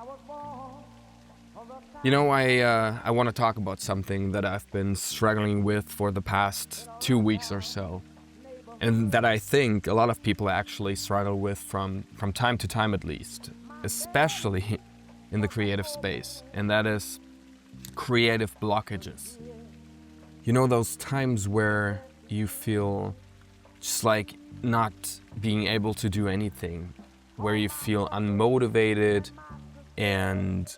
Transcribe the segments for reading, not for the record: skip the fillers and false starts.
I want to talk about something that I've been struggling with for the past 2 weeks or so, and that I think a lot of people actually struggle with from time to time at least, especially in the creative space, and that is creative blockages. You know, those times where you feel just like not being able to do anything, where you feel unmotivated and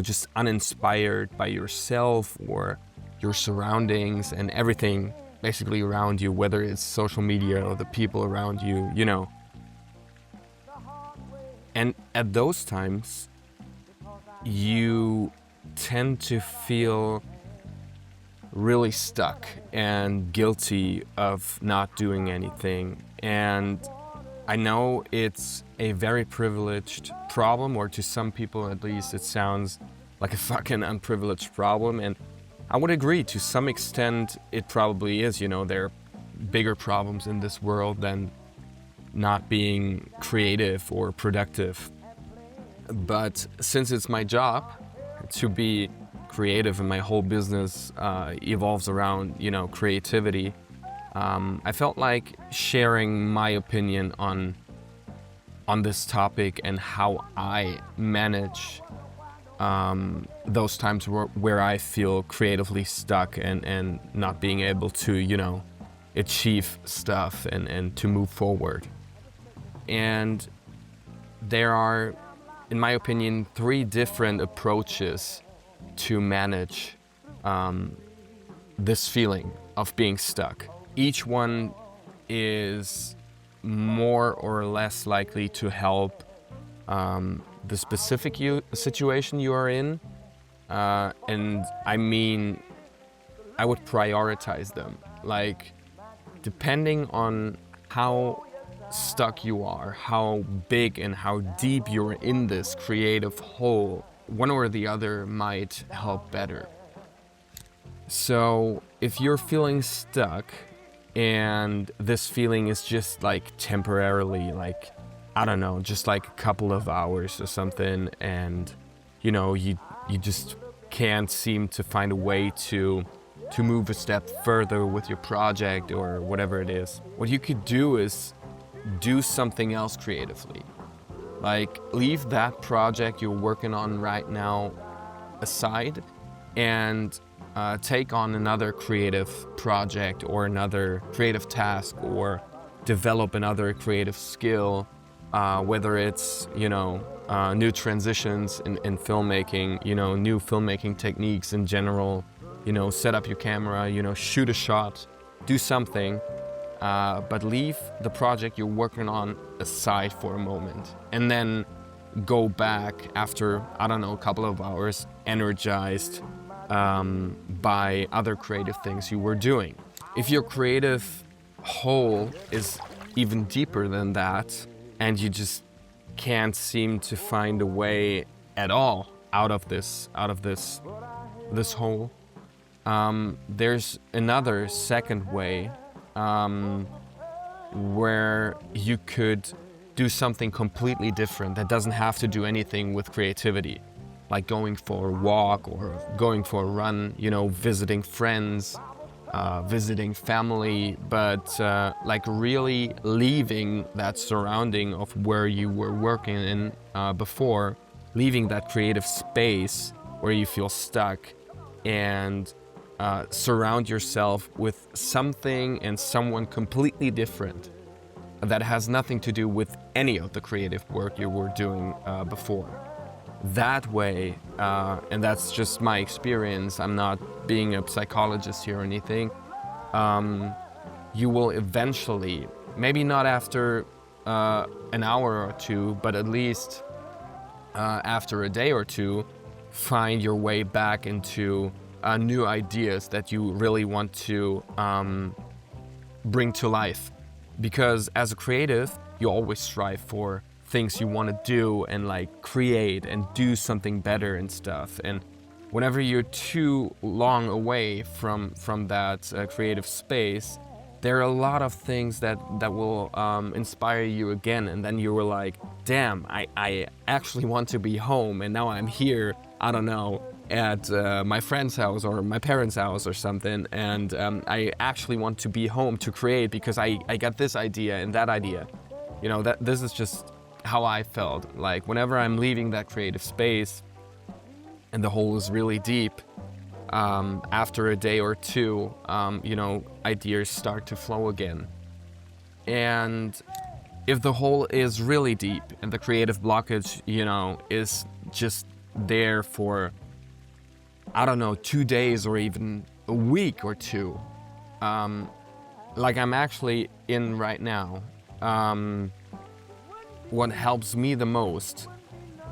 just uninspired by yourself or your surroundings and everything basically around you, whether it's social media or the people around you, And at those times, you tend to feel really stuck and guilty of not doing anything. And I know it's a very privileged problem, or to some people at least it sounds like a fucking unprivileged problem, and I would agree to some extent it probably is. There are bigger problems in this world than not being creative or productive. But since it's my job to be creative and my whole business evolves around, creativity, I felt like sharing my opinion on this topic and how I manage those times where I feel creatively stuck and not being able to, achieve stuff and to move forward. And there are, in my opinion, 3 different approaches to manage this feeling of being stuck. Each one is more or less likely to help the specific situation you are in. And I mean, I would prioritize them. Like, depending on how stuck you are, how big and how deep you're in this creative hole, one or the other might help better. So if you're feeling stuck, and this feeling is just like temporarily, like, I don't know, just like a couple of hours or something, and you just can't seem to find a way to move a step further with your project or whatever it is. What you could do is do something else creatively. Like, leave that project you're working on right now aside and take on another creative project or another creative task, or develop another creative skill, whether it's, new transitions in filmmaking, new filmmaking techniques in general, set up your camera, shoot a shot, do something, but leave the project you're working on aside for a moment, and then go back after, I don't know, a couple of hours, energized by other creative things you were doing. If your creative hole is even deeper than that, and you just can't seem to find a way at all out of this hole, there's another second way where you could do something completely different that doesn't have to do anything with creativity, like going for a walk or going for a run, visiting friends, visiting family, but like really leaving that surrounding of where you were working in before, leaving that creative space where you feel stuck, and surround yourself with something and someone completely different that has nothing to do with any of the creative work you were doing before. That way, and that's just my experience, I'm not being a psychologist here or anything, you will eventually, maybe not after an hour or two, but at least after a day or two, find your way back into new ideas that you really want to bring to life. Because as a creative, you always strive for things you want to do and like create and do something better and stuff. And whenever you're too long away from that creative space, there are a lot of things that will inspire you again, and then you were like, damn, I actually want to be home, and now I'm here, I don't know, at my friend's house or my parents' house or something, and I actually want to be home to create because I got this idea and that idea. You know, that this is just how I felt. Like whenever I'm leaving that creative space and the hole is really deep, after a day or two, you know, ideas start to flow again. And if the hole is really deep and the creative blockage, you know, is just there for, I don't know, 2 days or even a week or two, like I'm actually in right now, what helps me the most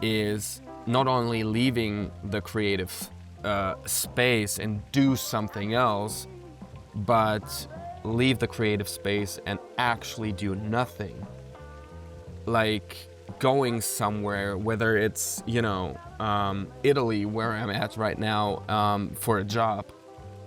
is not only leaving the creative space and do something else, but leave the creative space and actually do nothing. Like going somewhere, whether it's, you know, Italy, where I'm at right now, for a job,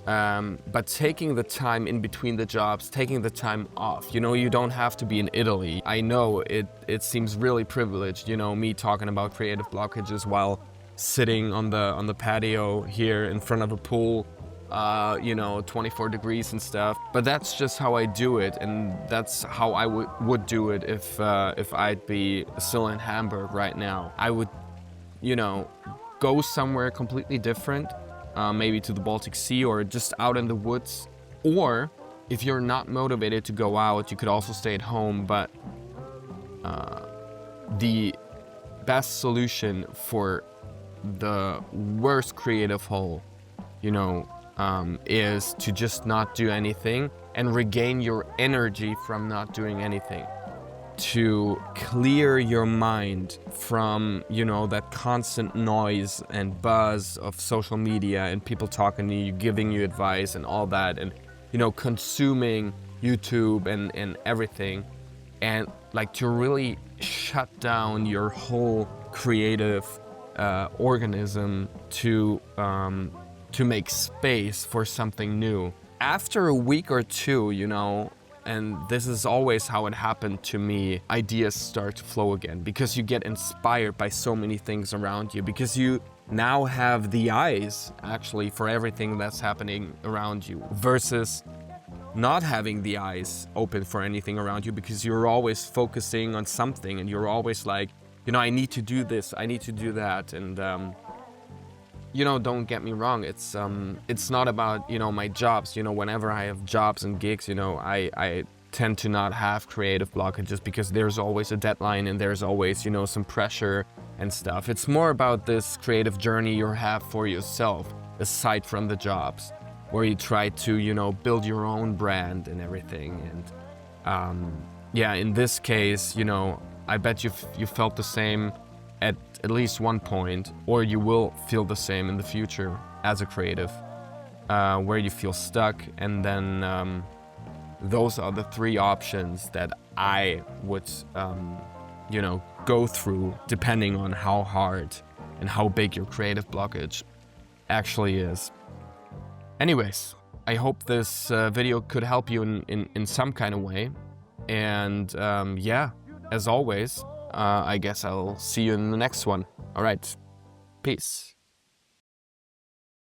but taking the time in between the jobs, taking the time off. You know, you don't have to be in Italy. I know it seems really privileged, you know, me talking about creative blockages while sitting on the patio here in front of a pool, you know, 24 degrees and stuff. But that's just how I do it, and that's how I would do it if I'd be still in Hamburg right now. I would, you know, go somewhere completely different, maybe to the Baltic Sea or just out in the woods. Or if you're not motivated to go out, you could also stay at home. But the best solution for the worst creative hole, you know, is to just not do anything and regain your energy from not doing anything. To clear your mind from, you know, that constant noise and buzz of social media and people talking to you, giving you advice and all that, and, you know, consuming YouTube and everything, and like to really shut down your whole creative organism to make space for something new. After a week or two, you know, and this is always how it happened to me, ideas start to flow again because you get inspired by so many things around you, because you now have the eyes actually for everything that's happening around you, versus not having the eyes open for anything around you because you're always focusing on something and you're always like, you know, I need to do this, I need to do that. And you know, don't get me wrong, it's not about, you know, my jobs. You know, whenever I have jobs and gigs, you know, I tend to not have creative blockages because there's always a deadline and there's always, you know, some pressure and stuff. It's more about this creative journey you have for yourself, aside from the jobs, where you try to, you know, build your own brand and everything. And yeah, in this case, you know, I bet you felt the same at least one point, or you will feel the same in the future as a creative, where you feel stuck. And then those are the 3 options that I would, you know, go through depending on how hard and how big your creative blockage actually is. Anyways, I hope this video could help you in some kind of way. And yeah, as always, I guess I'll see you in the next one. All right, peace.